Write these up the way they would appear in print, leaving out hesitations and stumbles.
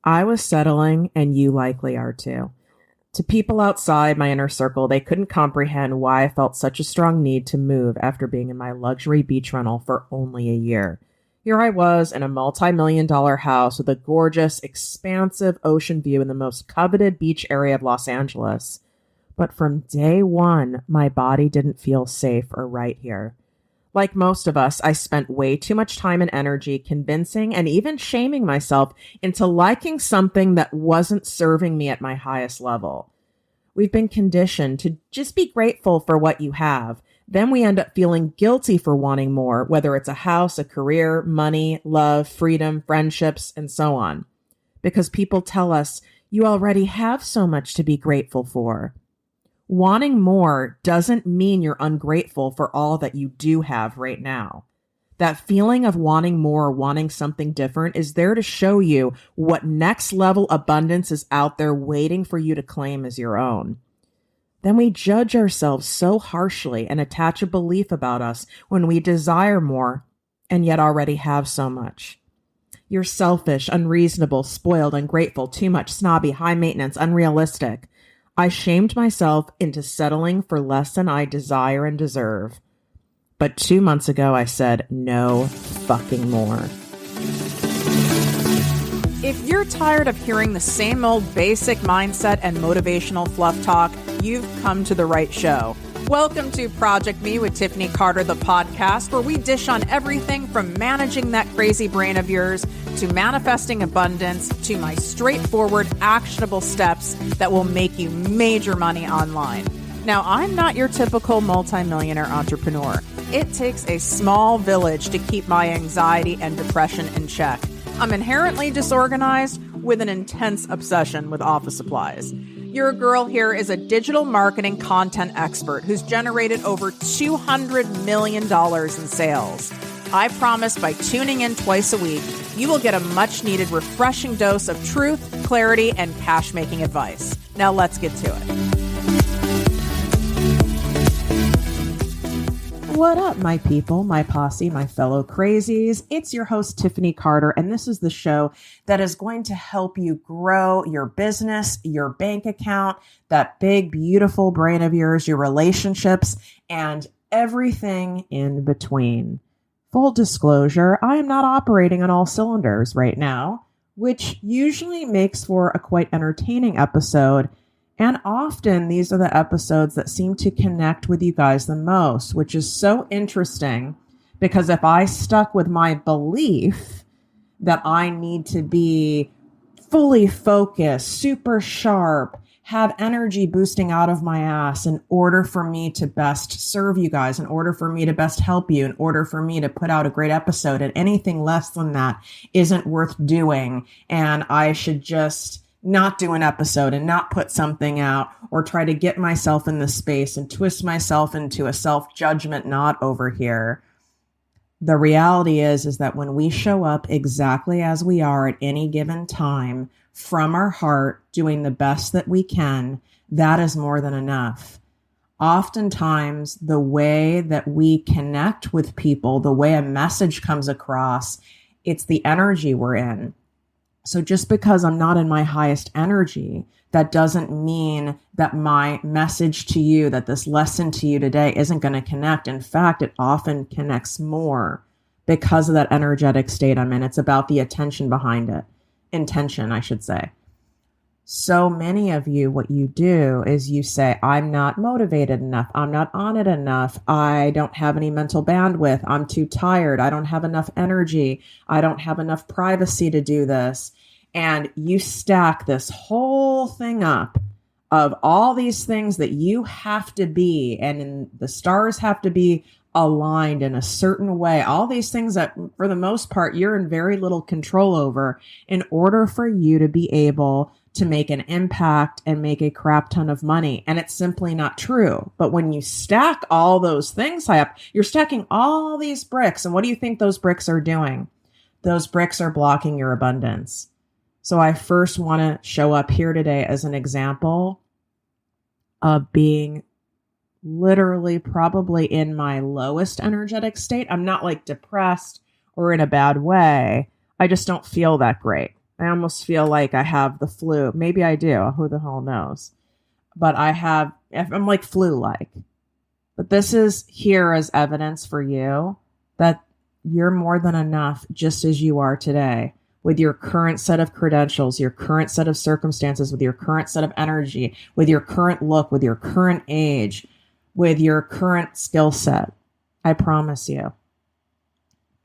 I was settling, and you likely are too. To people outside my inner circle, they couldn't comprehend why I felt such a strong need to move after being in my luxury beach rental for only a year. Here I was in a multi-million-dollar house with a gorgeous, expansive ocean view in the most coveted beach area of Los Angeles. But from day one, my body didn't feel safe or right here. Like most of us, I spent way too much time and energy convincing and even shaming myself into liking something that wasn't serving me at my highest level. We've been conditioned to just be grateful for what you have. Then we end up feeling guilty for wanting more, whether it's a house, a career, money, love, freedom, friendships, and so on. Because people tell us, you already have so much to be grateful for. Wanting more doesn't mean you're ungrateful for all that you do have right now. That feeling of wanting more, wanting something different is there to show you what next level abundance is out there waiting for you to claim as your own. Then we judge ourselves so harshly and attach a belief about us when we desire more and yet already have so much. You're selfish, unreasonable, spoiled, ungrateful, too much, snobby, high maintenance, unrealistic. I shamed myself into settling for less than I desire and deserve. But 2 months ago, I said, no fucking more. If you're tired of hearing the same old basic mindset and motivational fluff talk, you've come to the right show. Welcome to Project Me with Tiffany Carter, the podcast, where we dish on everything from managing that crazy brain of yours to manifesting abundance to my straightforward, actionable steps that will make you major money online. Now, I'm not your typical multimillionaire entrepreneur. It takes a small village to keep my anxiety and depression in check. I'm inherently disorganized with an intense obsession with office supplies. Your girl here is a digital marketing content expert who's generated over $200 million in sales. I promise by tuning in twice a week, you will get a much-needed refreshing dose of truth, clarity, and cash-making advice. Now let's get to it. What up, my people, my posse, my fellow crazies? It's your host, Tiffany Carter, and this is the show that is going to help you grow your business, your bank account, that big, beautiful brain of yours, your relationships, and everything in between. Full disclosure, I am not operating on all cylinders right now, which usually makes for a quite entertaining episode. And often these are the episodes that seem to connect with you guys the most, which is so interesting because if I stuck with my belief that I need to be fully focused, super sharp, have energy boosting out of my ass in order for me to best serve you guys, in order for me to best help you, in order for me to put out a great episode, and anything less than that isn't worth doing, and I should just not do an episode and not put something out or try to get myself in this space and twist myself into a self-judgment knot over here. The reality is that when we show up exactly as we are at any given time from our heart, doing the best that we can, that is more than enough. Oftentimes, the way that we connect with people, the way a message comes across, it's the energy we're in. So just because I'm not in my highest energy, that doesn't mean that my message to you, that this lesson to you today isn't going to connect. In fact, it often connects more because of that energetic state I'm in. It's about the attention behind it. Intention, I should say. So many of you, what you do is you say, I'm not motivated enough. I'm not on it enough. I don't have any mental bandwidth. I'm too tired. I don't have enough energy. I don't have enough privacy to do this. And you stack this whole thing up of all these things that you have to be, and the stars have to be aligned in a certain way. All these things that, for the most part, you're in very little control over in order for you to be able to make an impact and make a crap ton of money. And it's simply not true. But when you stack all those things high up, you're stacking all these bricks. And what do you think those bricks are doing? Those bricks are blocking your abundance. So I first want to show up here today as an example of being literally probably in my lowest energetic state. I'm not like depressed or in a bad way. I just don't feel that great. I almost feel like I have the flu. Maybe I do. Who the hell knows? But I'm like flu-like. But this is here as evidence for you that you're more than enough just as you are today, with your current set of credentials, your current set of circumstances, with your current set of energy, with your current look, with your current age, with your current skill set. I promise you.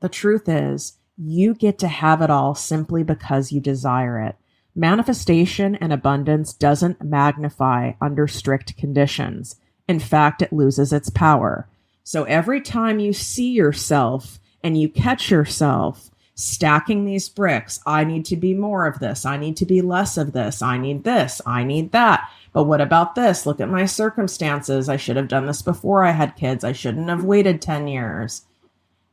The truth is, you get to have it all simply because you desire it. Manifestation and abundance doesn't magnify under strict conditions. In fact, it loses its power. So every time you see yourself and you catch yourself stacking these bricks, I need to be more of this. I need to be less of this. I need this. I need that. But what about this? Look at my circumstances. I should have done this before I had kids. I shouldn't have waited 10 years.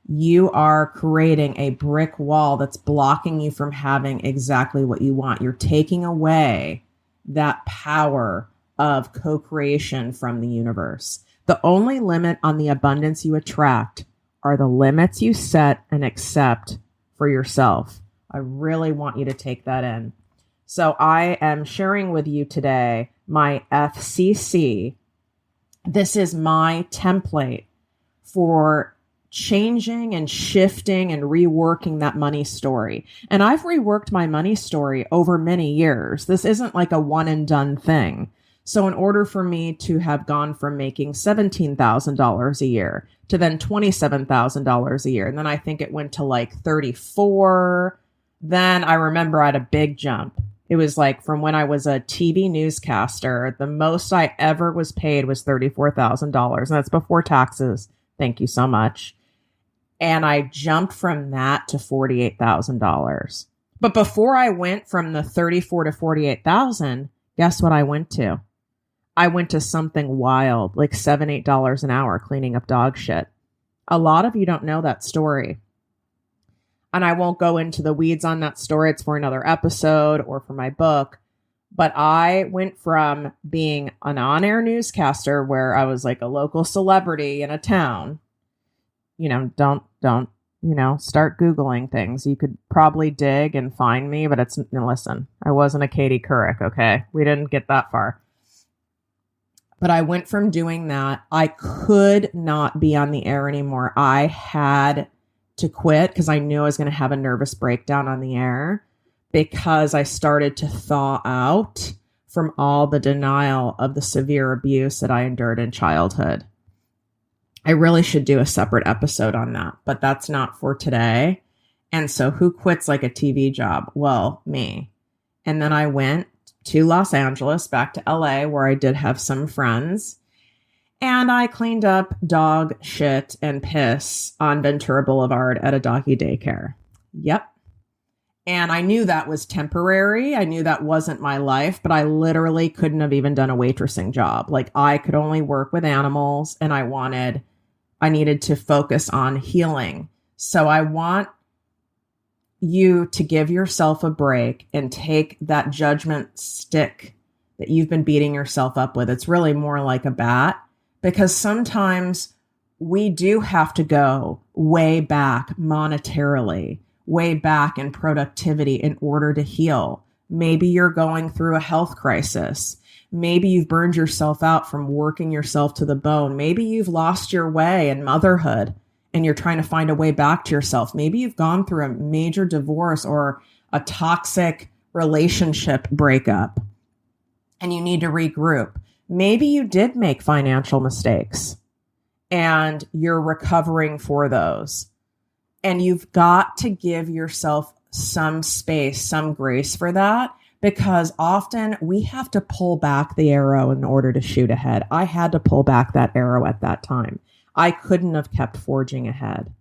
You are creating a brick wall that's blocking you from having exactly what you want. You're taking away that power of co-creation from the universe. The only limit on the abundance you attract are the limits you set and accept for yourself. I really want you to take that in. So I am sharing with you today my FCC. This is my template for changing and shifting and reworking that money story. And I've reworked my money story over many years. This isn't like a one and done thing. So in order for me to have gone from making $17,000 a year to then $27,000 a year, and then I think it went to like 34. Then I remember I had a big jump. It was like from when I was a TV newscaster, the most I ever was paid was $34,000. And that's before taxes. Thank you so much. And I jumped from that to $48,000. But before I went from the 34 to 48,000, guess what I went to? I went to something wild, like $7, $8 an hour cleaning up dog shit. A lot of you don't know that story. And I won't go into the weeds on that story. It's for another episode or for my book. But I went from being an on-air newscaster where I was like a local celebrity in a town. You know, don't, start Googling things. You could probably dig and find me, but listen, I wasn't a Katie Couric, okay? We didn't get that far. But I went from doing that. I could not be on the air anymore. I had to quit because I knew I was going to have a nervous breakdown on the air because I started to thaw out from all the denial of the severe abuse that I endured in childhood. I really should do a separate episode on that, but that's not for today. And so who quits like a TV job? Well, me. And then I went to Los Angeles, back to LA, where I did have some friends. And I cleaned up dog shit and piss on Ventura Boulevard at a doggy daycare. Yep. And I knew that was temporary. I knew that wasn't my life, but I literally couldn't have even done a waitressing job. Like I could only work with animals and I needed to focus on healing. So I want you to give yourself a break and take that judgment stick that you've been beating yourself up with. It's really more like a bat, because sometimes we do have to go way back monetarily, way back in productivity in order to heal. Maybe you're going through a health crisis. Maybe you've burned yourself out from working yourself to the bone. Maybe you've lost your way in motherhood and you're trying to find a way back to yourself. Maybe you've gone through a major divorce or a toxic relationship breakup and you need to regroup. Maybe you did make financial mistakes and you're recovering for those. And you've got to give yourself some space, some grace for that, because often we have to pull back the arrow in order to shoot ahead. I had to pull back that arrow at that time. I couldn't have kept forging ahead.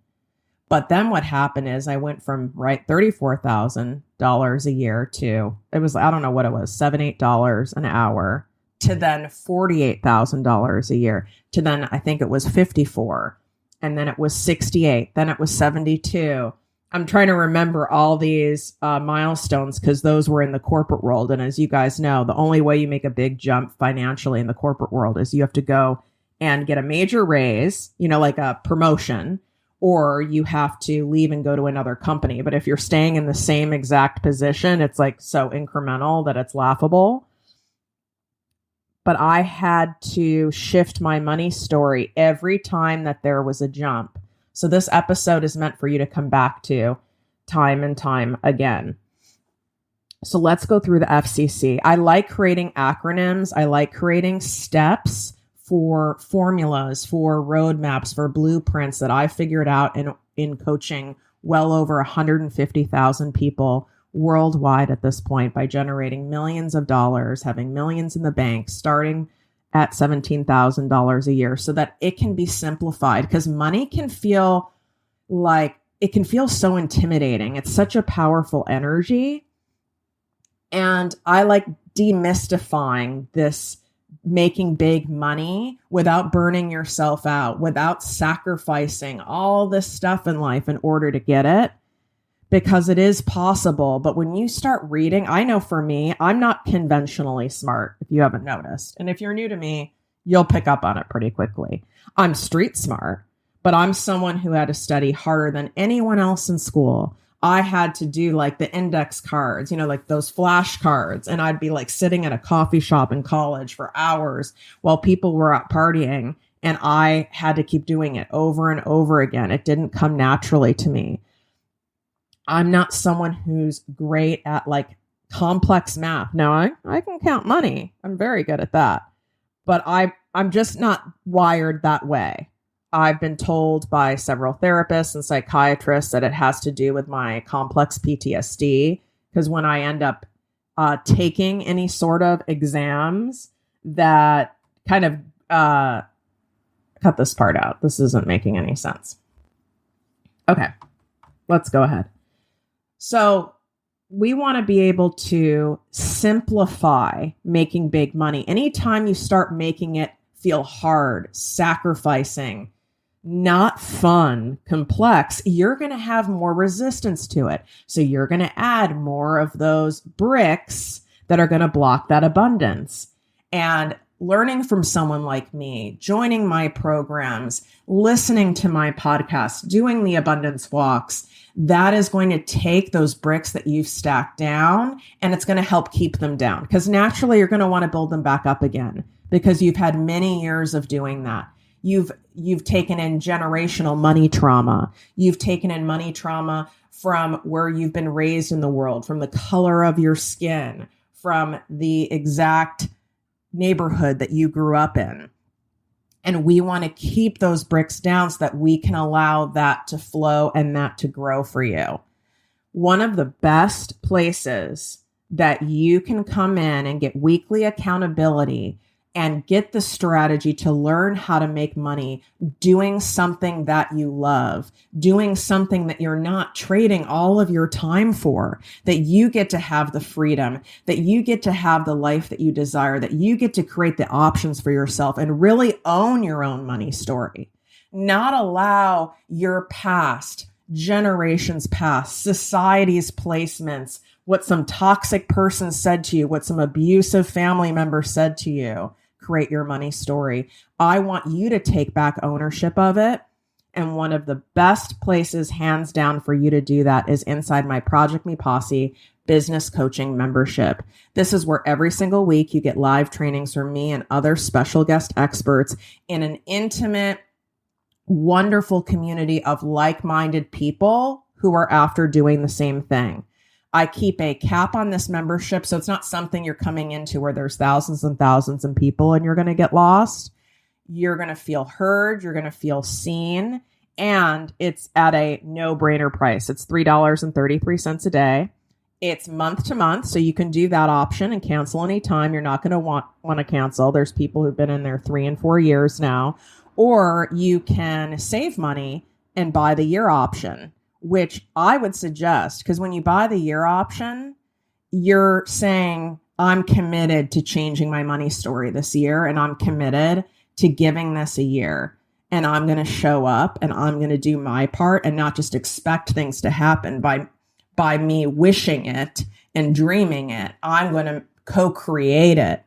But then what happened is I went from $34,000 a year to, it was, I don't know what it was, $7, $8 an hour, to then $48,000 a year, to then I think it was 54, and then it was 68, then it was 72. I'm trying to remember all these milestones because those were in the corporate world. And as you guys know, the only way you make a big jump financially in the corporate world is you have to go and get a major raise, like a promotion, or you have to leave and go to another company. But if you're staying in the same exact position, it's like so incremental that it's laughable. But I had to shift my money story every time that there was a jump. So this episode is meant for you to come back to time and time again. So let's go through the FCC. I like creating acronyms. I like creating steps for formulas, for roadmaps, for blueprints that I figured out in coaching well over 150,000 people worldwide at this point by generating millions of dollars, having millions in the bank, starting at $17,000 a year so that it can be simplified, because money can feel so intimidating. It's such a powerful energy. And I like demystifying this making big money without burning yourself out, without sacrificing all this stuff in life in order to get it, because it is possible. But when you start reading, I know for me, I'm not conventionally smart, if you haven't noticed. And if you're new to me, you'll pick up on it pretty quickly. I'm street smart, but I'm someone who had to study harder than anyone else in school. I had to do like the index cards, like those flashcards. And I'd be like sitting at a coffee shop in college for hours while people were out partying. And I had to keep doing it over and over again. It didn't come naturally to me. I'm not someone who's great at like complex math. Now I can count money. I'm very good at that, but I'm just not wired that way. I've been told by several therapists and psychiatrists that it has to do with my complex PTSD, because when I end up taking any sort of exams that kind of cut this part out. This isn't making any sense. Okay, let's go ahead. So we want to be able to simplify making big money. Anytime you start making it feel hard, sacrificing, not fun, complex, you're going to have more resistance to it. So you're going to add more of those bricks that are going to block that abundance. And learning from someone like me, joining my programs, listening to my podcast, doing the abundance walks, that is going to take those bricks that you've stacked down and it's going to help keep them down, because naturally you're going to want to build them back up again because you've had many years of doing that. You've taken in generational money trauma. You've taken in money trauma from where you've been raised in the world, from the color of your skin, from the exact neighborhood that you grew up in. And we want to keep those bricks down so that we can allow that to flow and that to grow for you. One of the best places that you can come in and get weekly accountability and get the strategy to learn how to make money doing something that you love, doing something that you're not trading all of your time for, that you get to have the freedom, that you get to have the life that you desire, that you get to create the options for yourself and really own your own money story. Not allow your past, generations past, society's placements, what some toxic person said to you, what some abusive family member said to you, create your money story. I want you to take back ownership of it. And one of the best places, hands down, for you to do that is inside my ProjectME Posse business coaching membership. This is where every single week you get live trainings from me and other special guest experts in an intimate, wonderful community of like-minded people who are after doing the same thing. I keep a cap on this membership, so it's not something you're coming into where there's thousands and thousands of people and you're going to get lost. You're going to feel heard. You're going to feel seen. And it's at a no-brainer price. It's $3.33 a day. It's month to month, so you can do that option and cancel anytime. You're not going to want to cancel. There's people who've been in there 3 and 4 years now. Or you can save money and buy the year option, which I would suggest, because when you buy the year option, you're saying, I'm committed to changing my money story this year, and I'm committed to giving this a year, and I'm going to show up and I'm going to do my part and not just expect things to happen by me wishing it and dreaming it. I'm going to co-create it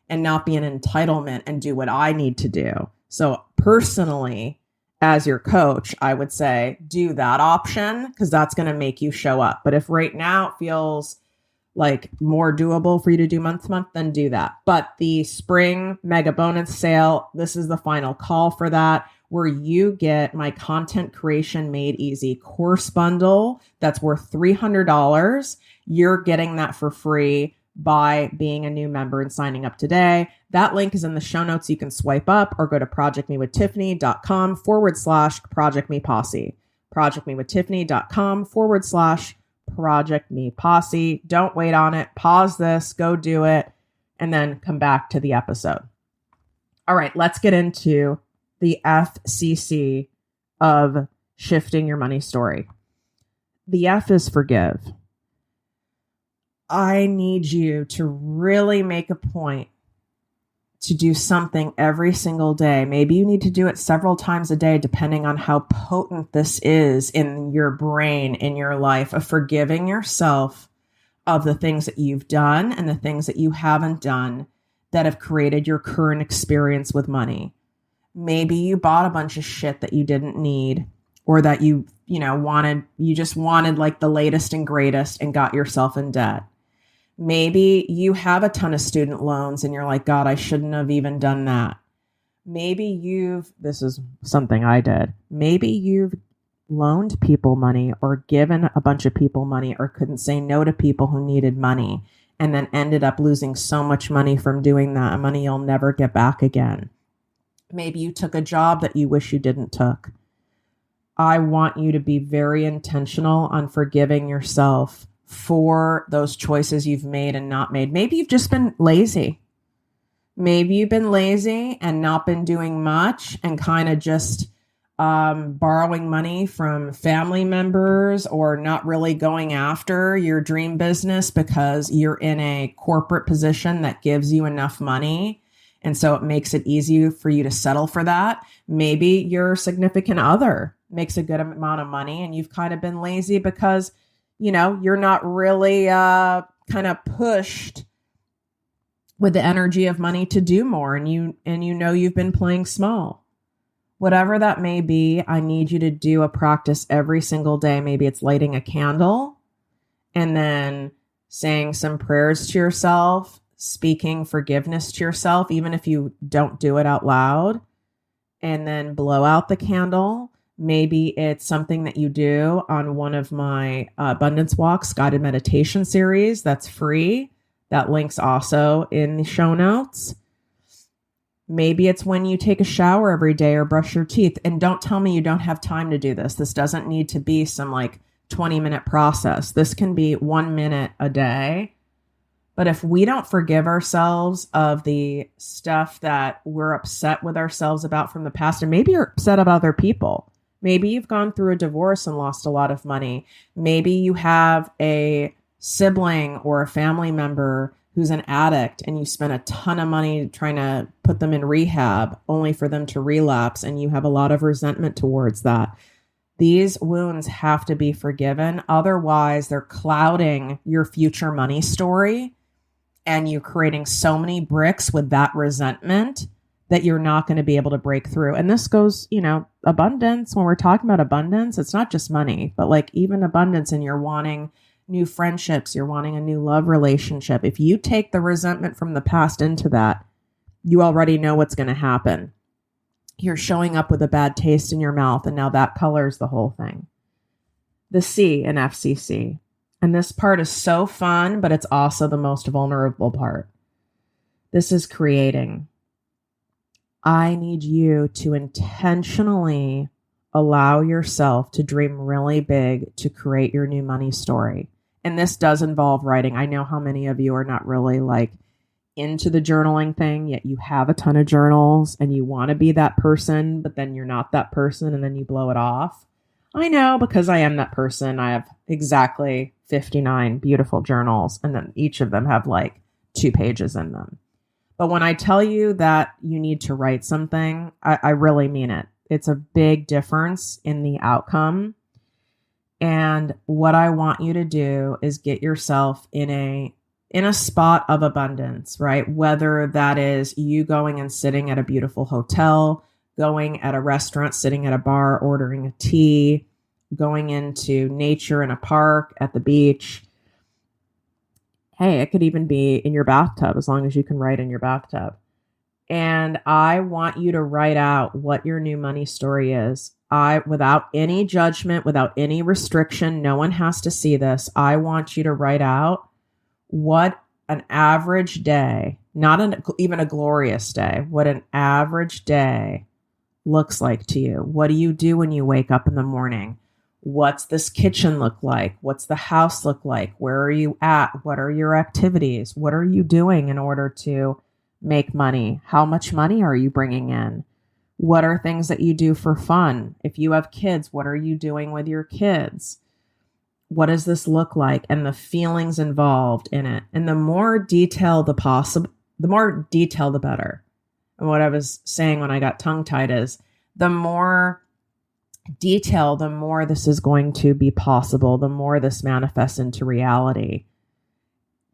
and not be an entitlement and do what I need to do. So personally, as your coach, I would say do that option because that's going to make you show up. But if right now it feels like more doable for you to do month to month, then do that. But the spring mega bonus sale, this is the final call for that, where you get my content creation made easy course bundle that's worth $300. You're getting that for free by being a new member and signing up today. That link is in the show notes. You can swipe up or go to projectmewithtiffany.com/projectmeposse. projectmewithtiffany.com/projectmeposse. Don't wait on it. Pause this, go do it, and then come back to the episode. All right, let's get into the FCC of shifting your money story. The F is forgive. I need you to really make a point to do something every single day. Maybe you need to do it several times a day, depending on how potent this is in your brain, in your life, of forgiving yourself of the things that you've done and the things that you haven't done that have created your current experience with money. Maybe you bought a bunch of shit that you didn't need, or that you just wanted like the latest and greatest and got yourself in debt. Maybe you have a ton of student loans and you're like, God, I shouldn't have even done that. Maybe this is something I did. Maybe you've loaned people money or given a bunch of people money or couldn't say no to people who needed money and then ended up losing so much money from doing that, money you'll never get back again. Maybe you took a job that you wish you didn't took. I want you to be very intentional on forgiving yourself for those choices you've made and not made. Maybe you've just been lazy. Maybe you've been lazy and not been doing much and kind of just borrowing money from family members or not really going after your dream business because you're in a corporate position that gives you enough money. And so it makes it easy for you to settle for that. Maybe your significant other makes a good amount of money and you've kind of been lazy because you're not really kind of pushed with the energy of money to do more. And you've been playing small. Whatever that may be, I need you to do a practice every single day. Maybe it's lighting a candle and then saying some prayers to yourself, speaking forgiveness to yourself, even if you don't do it out loud, and then blow out the candle. Maybe it's something that you do on one of my Abundance Walks guided meditation series that's free. That link's also in the show notes. Maybe it's when you take a shower every day or brush your teeth. And don't tell me you don't have time to do this. This doesn't need to be some 20-minute process. This can be 1 minute a day. But if we don't forgive ourselves of the stuff that we're upset with ourselves about from the past, and maybe you're upset about other people. Maybe you've gone through a divorce and lost a lot of money. Maybe you have a sibling or a family member who's an addict and you spent a ton of money trying to put them in rehab only for them to relapse, and you have a lot of resentment towards that. These wounds have to be forgiven. Otherwise, they're clouding your future money story, and you're creating so many bricks with that resentment that you're not going to be able to break through. And this goes, abundance. When we're talking about abundance, it's not just money, but even abundance, and you're wanting new friendships, you're wanting a new love relationship. If you take the resentment from the past into that, you already know what's going to happen. You're showing up with a bad taste in your mouth, and now that colors the whole thing. The C in FCC. And this part is so fun, but it's also the most vulnerable part. This is creating. I need you to intentionally allow yourself to dream really big to create your new money story. And this does involve writing. I know how many of you are not really into the journaling thing, yet you have a ton of journals and you want to be that person, but then you're not that person and then you blow it off. I know, because I am that person. I have exactly 59 beautiful journals, and then each of them have 2 pages in them. But when I tell you that you need to write something, I really mean it. It's a big difference in the outcome. And what I want you to do is get yourself in a spot of abundance, right? Whether that is you going and sitting at a beautiful hotel, going at a restaurant, sitting at a bar, ordering a tea, going into nature in a park, at the beach. Hey, it could even be in your bathtub, as long as you can write in your bathtub. And I want you to write out what your new money story is. Without any judgment, without any restriction, no one has to see this. I want you to write out what an average day, not even a glorious day, what an average day looks like to you. What do you do when you wake up in the morning? What's this kitchen look like? What's the house look like? Where are you at? What are your activities? What are you doing in order to make money? How much money are you bringing in? What are things that you do for fun? If you have kids, what are you doing with your kids? What does this look like? And the feelings involved in it. And the more detail the better. And what I was saying when I got tongue-tied is the more detail, the more this is going to be possible, the more this manifests into reality.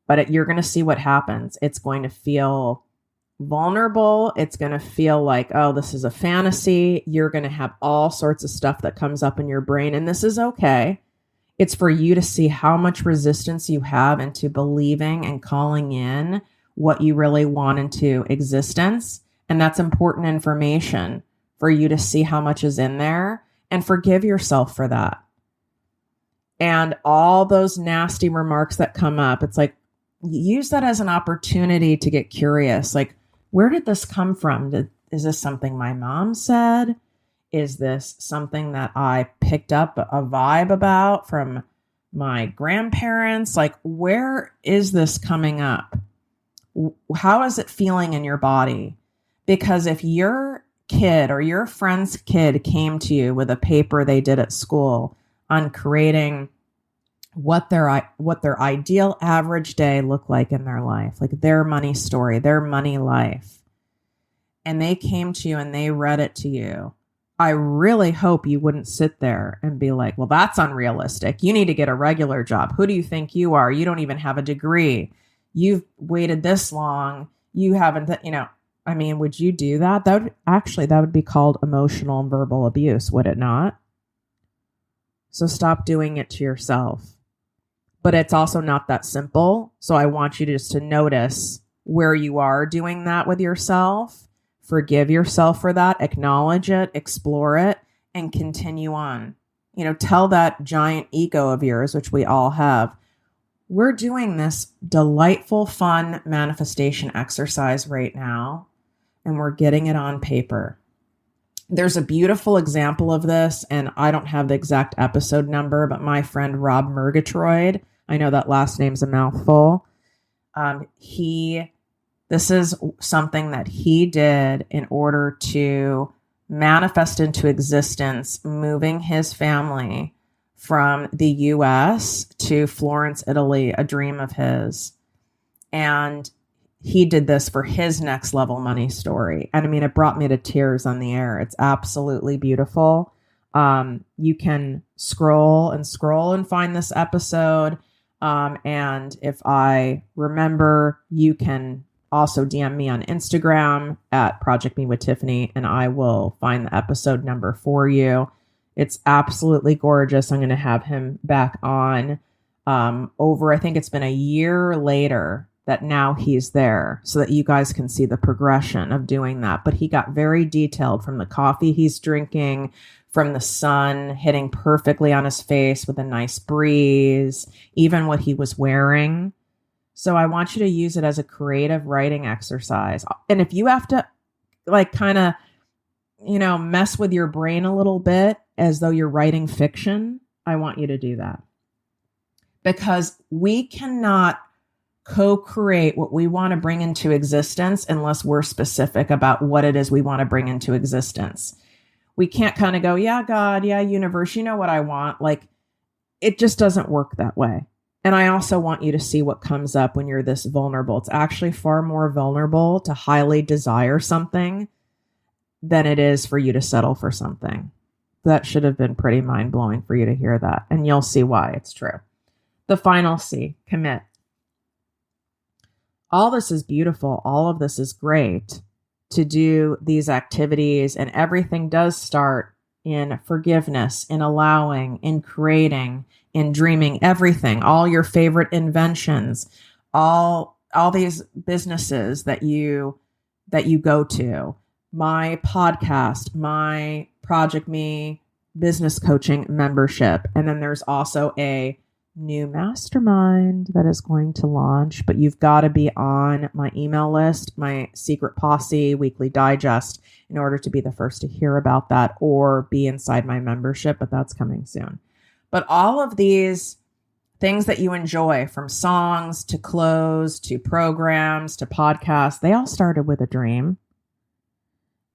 But you're going to see what happens. It's going to feel vulnerable. It's going to feel like, oh, this is a fantasy. You're going to have all sorts of stuff that comes up in your brain, and this is okay. It's for you to see how much resistance you have into believing and calling in what you really want into existence. And that's important information for you to see how much is in there and forgive yourself for that. And all those nasty remarks that come up, it's like, use that as an opportunity to get curious. Like, where did this come from? Is this something my mom said? Is this something that I picked up a vibe about from my grandparents? Like, where is this coming up? How is it feeling in your body? Because if your kid or your friend's kid came to you with a paper they did at school on creating what their ideal average day looked like in their life, like their money story, their money life, and they came to you and they read it to you, I really hope you wouldn't sit there and be like, well, that's unrealistic. You need to get a regular job. Who do you think you are? You don't even have a degree. You've waited this long. You haven't, I mean, would you do that? That would be called emotional and verbal abuse, would it not? So stop doing it to yourself. But it's also not that simple. So I want you just to notice where you are doing that with yourself. Forgive yourself for that. Acknowledge it, explore it, and continue on. Tell that giant ego of yours, which we all have, we're doing this delightful, fun manifestation exercise right now, and we're getting it on paper. There's a beautiful example of this, and I don't have the exact episode number, but my friend Rob Murgatroyd, I know that last name's a mouthful. This is something that he did in order to manifest into existence, moving his family from the US to Florence, Italy, a dream of his. And he did this for his next level money story. And I mean, it brought me to tears on the air. It's absolutely beautiful. You can scroll and find this episode. And if I remember, you can also DM me on Instagram at ProjectME with Tiffany, and I will find the episode number for you. It's absolutely gorgeous. I'm going to have him back on I think it's been a year later that now he's there so that you guys can see the progression of doing that. But he got very detailed from the coffee he's drinking, from the sun hitting perfectly on his face with a nice breeze, even what he was wearing. So I want you to use it as a creative writing exercise. And if you have to mess with your brain a little bit as though you're writing fiction, I want you to do that. Because we cannot co-create what we want to bring into existence unless we're specific about what it is we want to bring into existence. We can't kind of go, yeah, God, yeah, universe, you know what I want. Like, it just doesn't work that way. And I also want you to see what comes up when you're this vulnerable. It's actually far more vulnerable to highly desire something than it is for you to settle for something. That should have been pretty mind-blowing for you to hear that. And you'll see why it's true. The final C, commit. All this is beautiful. All of this is great. to do these activities, and everything does start in forgiveness, in allowing, in creating, in dreaming, everything, all your favorite inventions, all these businesses that you go to, my podcast, my ProjectME business coaching membership. And then there's also a new mastermind that is going to launch, but you've got to be on my email list, my Secret Posse weekly digest, in order to be the first to hear about that or be inside my membership, but that's coming soon. But all of these things that you enjoy, from songs to clothes to programs to podcasts, they all started with a dream.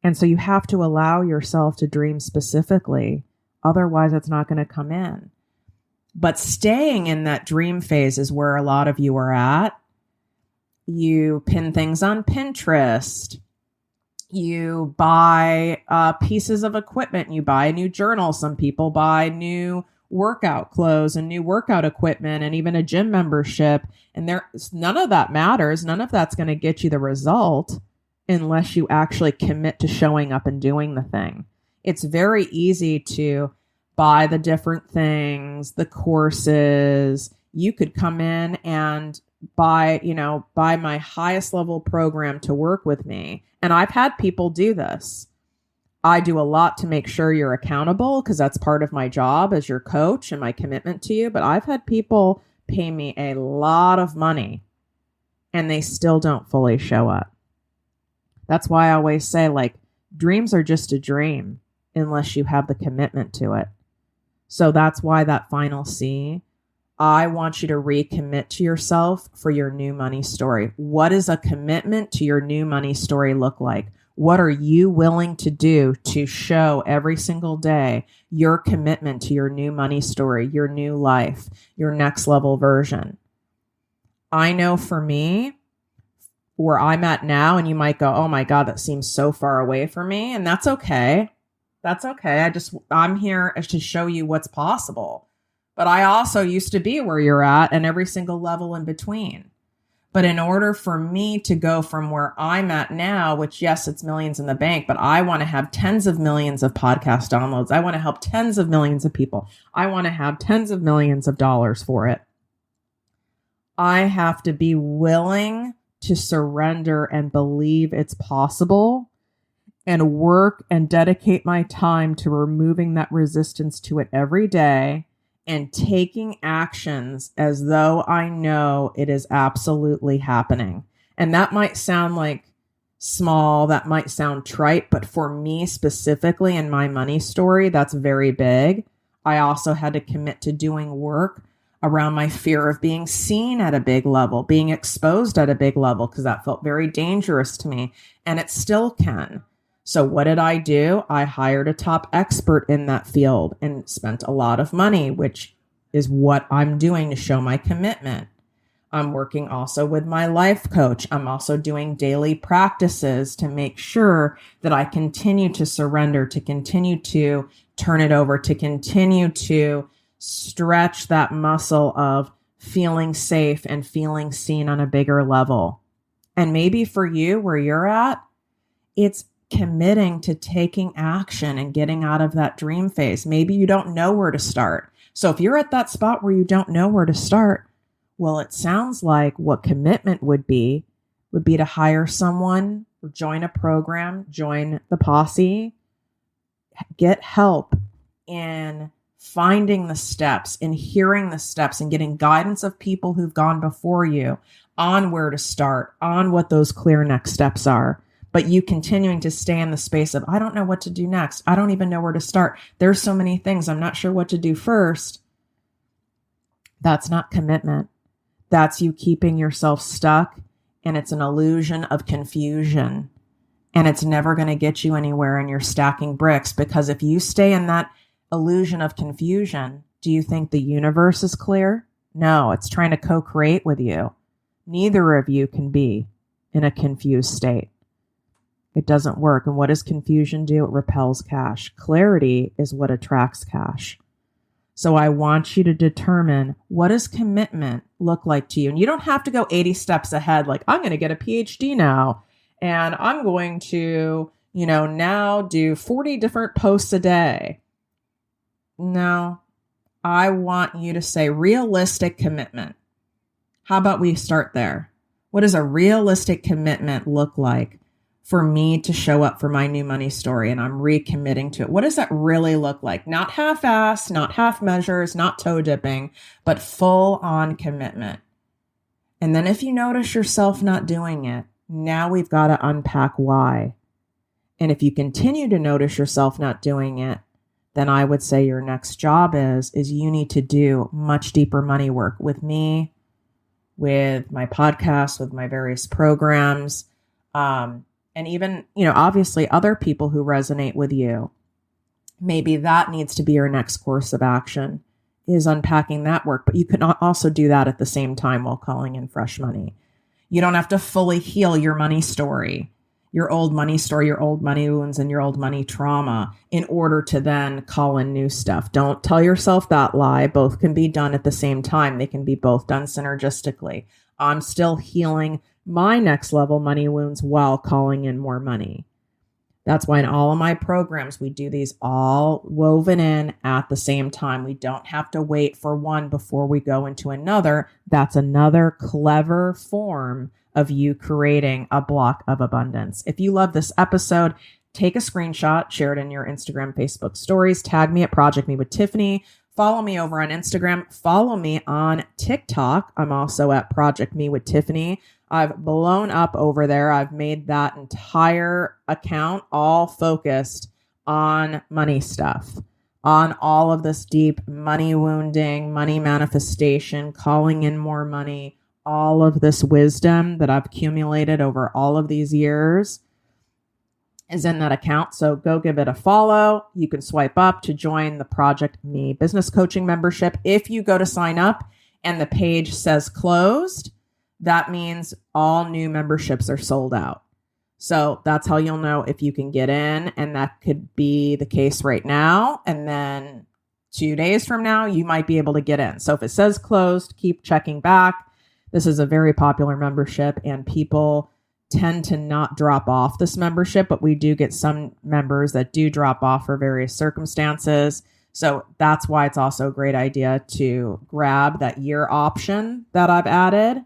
And so you have to allow yourself to dream specifically. Otherwise, it's not going to come in. But staying in that dream phase is where a lot of you are at. You pin things on Pinterest. You buy pieces of equipment. You buy a new journal. Some people buy new workout clothes and new workout equipment and even a gym membership. And none of that matters. None of that's going to get you the result unless you actually commit to showing up and doing the thing. It's very easy to buy the different things, the courses. You could come in and buy my highest level program to work with me. And I've had people do this. I do a lot to make sure you're accountable because that's part of my job as your coach and my commitment to you. But I've had people pay me a lot of money and they still don't fully show up. That's why I always say, dreams are just a dream unless you have the commitment to it. So that's why that final C, I want you to recommit to yourself for your new money story. What does a commitment to your new money story look like? What are you willing to do to show every single day your commitment to your new money story, your new life, your next level version? I know for me, where I'm at now, and you might go, oh my God, that seems so far away from me. And that's okay. That's okay. I'm here to show you what's possible. But I also used to be where you're at and every single level in between. But in order for me to go from where I'm at now, which yes, it's millions in the bank, but I want to have tens of millions of podcast downloads. I want to help tens of millions of people. I want to have tens of millions of dollars for it. I have to be willing to surrender and believe it's possible and work and dedicate my time to removing that resistance to it every day and taking actions as though I know it is absolutely happening. And that might sound like small, that might sound trite, but for me specifically in my money story, that's very big. I also had to commit to doing work around my fear of being seen at a big level, being exposed at a big level, because that felt very dangerous to me, and it still can. So what did I do? I hired a top expert in that field and spent a lot of money, which is what I'm doing to show my commitment. I'm working also with my life coach. I'm also doing daily practices to make sure that I continue to surrender, to continue to turn it over, to continue to stretch that muscle of feeling safe and feeling seen on a bigger level. And maybe for you, where you're at, it's committing to taking action and getting out of that dream phase. Maybe you don't know where to start. So if you're at that spot where you don't know where to start, well, it sounds like what commitment would be to hire someone or join a program, join the posse, get help in finding the steps and hearing the steps and getting guidance of people who've gone before you on where to start, on what those clear next steps are. But you continuing to stay in the space of, I don't know what to do next. I don't even know where to start. There's so many things. I'm not sure what to do first. That's not commitment. That's you keeping yourself stuck, and it's an illusion of confusion. And it's never going to get you anywhere, and you're stacking bricks, because if you stay in that illusion of confusion, do you think the universe is clear? No, it's trying to co-create with you. Neither of you can be in a confused state. It doesn't work. And what does confusion do? It repels cash. Clarity is what attracts cash. So I want you to determine, what does commitment look like to you? And you don't have to go 80 steps ahead, like, I'm going to get a PhD now and I'm going to, now do 40 different posts a day. No, I want you to say realistic commitment. How about we start there? What does a realistic commitment look like for me to show up for my new money story and I'm recommitting to it? What does that really look like? Not half-assed, not half measures, not toe dipping, but full on commitment. And then if you notice yourself not doing it, now we've got to unpack why. And if you continue to notice yourself not doing it, then I would say your next job is you need to do much deeper money work with me, with my podcast, with my various programs, and even, obviously other people who resonate with you. Maybe that needs to be your next course of action, is unpacking that work. But you can also do that at the same time while calling in fresh money. You don't have to fully heal your money story, your old money story, your old money wounds, and your old money trauma in order to then call in new stuff. Don't tell yourself that lie. Both can be done at the same time. They can be both done synergistically. I'm still healing my next level money wounds while calling in more money. That's why in all of my programs, we do these all woven in at the same time. We don't have to wait for one before we go into another. That's another clever form of you creating a block of abundance. If you love this episode, take a screenshot, share it in your Instagram, Facebook stories, tag me at ProjectME with Tiffany. Follow me over on Instagram. Follow me on TikTok. I'm also at ProjectME with Tiffany. I've blown up over there. I've made that entire account all focused on money stuff, on all of this deep money wounding, money manifestation, calling in more money, all of this wisdom that I've accumulated over all of these years is in that account. So go give it a follow. You can swipe up to join the ProjectME business coaching membership. If you go to sign up and the page says closed, that means all new memberships are sold out. So that's how you'll know if you can get in. And that could be the case right now. And then 2 days from now, you might be able to get in. So if it says closed, keep checking back. This is a very popular membership and people tend to not drop off this membership, but we do get some members that do drop off for various circumstances. So that's why it's also a great idea to grab that year option that I've added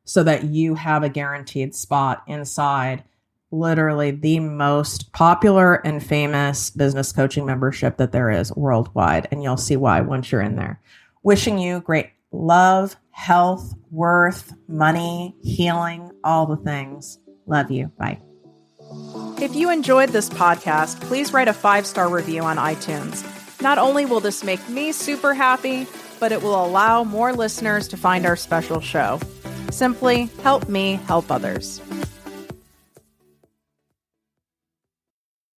so that you have a guaranteed spot inside literally the most popular and famous business coaching membership that there is worldwide. And you'll see why once you're in there. Wishing you great love, health, worth, money, healing, all the things. Love you. Bye. If you enjoyed this podcast, please write a 5-star review on iTunes. Not only will this make me super happy, but it will allow more listeners to find our special show. Simply help me help others.